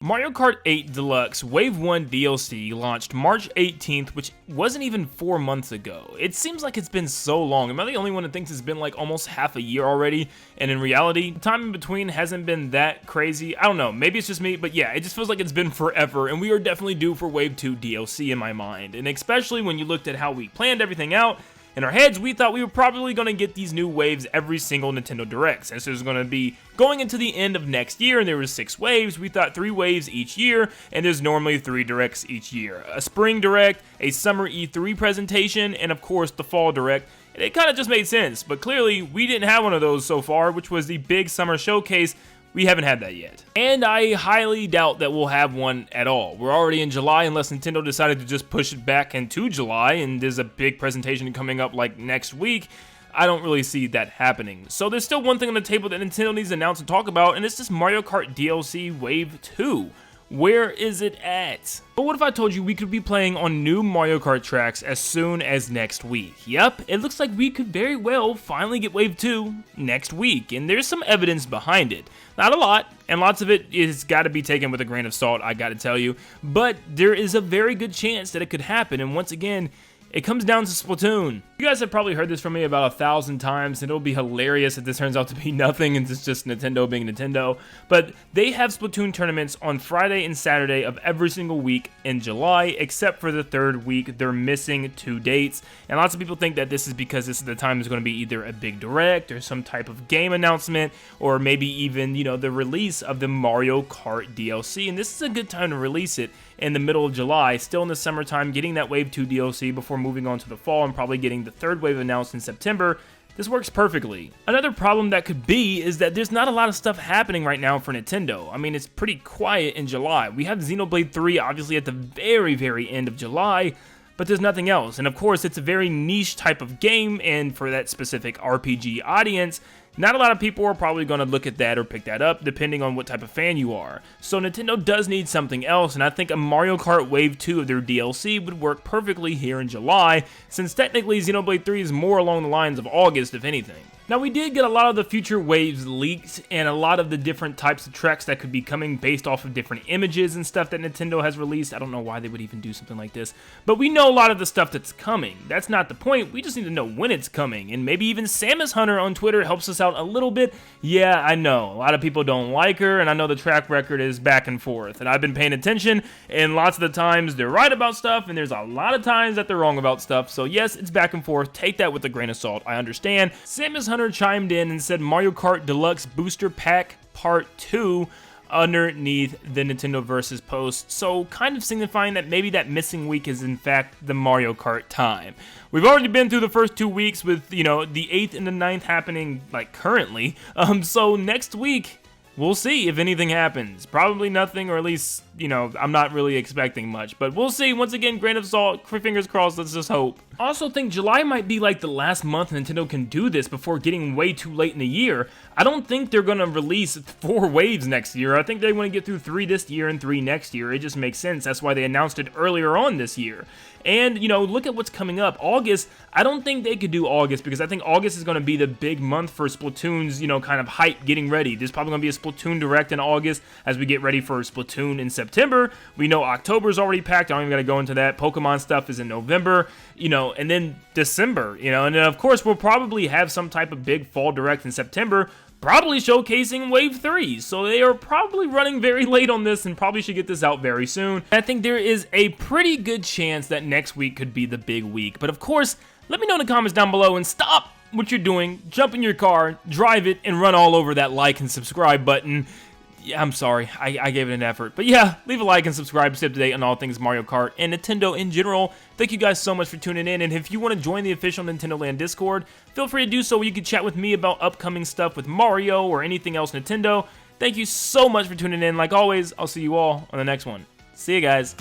Mario Kart 8 Deluxe Wave 1 DLC launched March 18th, which wasn't even 4 months ago. It seems like it's been so long. Am I the only one that thinks it's been like almost half a year already? And in reality, the time in between hasn't been that crazy. I don't know, maybe it's just me, but yeah, it just feels like it's been forever, and we are definitely due for Wave 2 DLC in my mind. And especially when you looked at how we planned everything out, in our heads, we thought we were probably going to get these new waves every single Nintendo Direct. Since there's going to be going into the end of next year and there was 6 waves, we thought 3 waves each year, and there's normally 3 Directs each year. A Spring Direct, a Summer E3 presentation, and of course the Fall Direct. And it kind of just made sense, but clearly we didn't have one of those so far, which was the big Summer Showcase. We haven't had that yet. And I highly doubt that we'll have one at all. We're already in July unless Nintendo decided to just push it back into July and there's a big presentation coming up like next week. I don't really see that happening. So there's still one thing on the table that Nintendo needs to announce and talk about, and it's this Mario Kart DLC Wave 2. Where is it at? But what if I told you we could be playing on new Mario Kart tracks as soon as next week? Yep, it looks like we could very well finally get Wave 2 next week, and there's some evidence behind it. Not a lot, and lots of it is got to be taken with a grain of salt, I gotta tell you, but there is a very good chance that it could happen, and once again, it comes down to Splatoon. You guys have probably heard this from me about 1,000 times, and it'll be hilarious if this turns out to be nothing and it's just Nintendo being Nintendo. But they have Splatoon tournaments on Friday and Saturday of every single week in July, except for the 3rd week. They're missing 2 dates. And lots of people think that this is because this is the time it's going to be either a big direct or some type of game announcement, or maybe even, you know, the release of the Mario Kart DLC. And this is a good time to release it in the middle of July, still in the summertime, getting that Wave 2 DLC before moving on to the fall and probably getting the 3rd wave announced in September. This works perfectly. Another problem that could be is that there's not a lot of stuff happening right now for Nintendo. I mean, it's pretty quiet in July. We have Xenoblade 3 obviously at the very end of July, but there's nothing else. And of course, it's a very niche type of game, and for that specific RPG audience, not a lot of people are probably going to look at that or pick that up, depending on what type of fan you are. So Nintendo does need something else, and I think a Mario Kart Wave 2 of their DLC would work perfectly here in July, since technically Xenoblade 3 is more along the lines of August, if anything. Now, we did get a lot of the future waves leaked, and a lot of the different types of tracks that could be coming based off of different images and stuff that Nintendo has released. I don't know why they would even do something like this, but we know a lot of the stuff that's coming. That's not the point, we just need to know when it's coming, and maybe even Samus Hunter on Twitter helps us out a little bit. Yeah, I know, a lot of people don't like her, and I know the track record is back and forth, and I've been paying attention, and lots of the times they're right about stuff, and there's a lot of times that they're wrong about stuff, so yes, it's back and forth. Take that with a grain of salt, I understand. Samus Hunter chimed in and said Mario Kart Deluxe Booster Pack Part 2 underneath the Nintendo Versus post, so kind of signifying that maybe that missing week is in fact the Mario Kart time. We've already been through the first 2 weeks with, you know, the 8th and the 9th happening like currently, so next week we'll see if anything happens. Probably nothing, or at least, you know, I'm not really expecting much. But we'll see. Once again, grain of salt, fingers crossed, let's just hope. I also think July might be like the last month Nintendo can do this before getting way too late in the year. I don't think they're going to release 4 waves next year. I think they want to get through 3 this year and 3 next year. It just makes sense. That's why they announced it earlier on this year. And, you know, look at what's coming up. August, I don't think they could do August, because I think August is going to be the big month for Splatoon's, you know, kind of hype getting ready. There's probably going to be a Splatoon Direct in August as we get ready for Splatoon in September. We know October's already packed. I don't even got to go into that. Pokemon stuff is in November, you know, and then December, you know, and then of course we'll probably have some type of big fall direct in September, probably showcasing Wave 3, so they are probably running very late on this and probably should get this out very soon. I think there is a pretty good chance that next week could be the big week, but of course, let me know in the comments down below, and stop what you're doing, jump in your car, drive it, and run all over that like and subscribe button. Yeah, I'm sorry, I gave it an effort. But yeah, leave a like and subscribe to stay up to date on all things Mario Kart and Nintendo in general. Thank you guys so much for tuning in, and if you want to join the official Nintendo Land Discord, feel free to do so where you can chat with me about upcoming stuff with Mario or anything else Nintendo. Thank you so much for tuning in. Like always, I'll see you all on the next one. See you guys.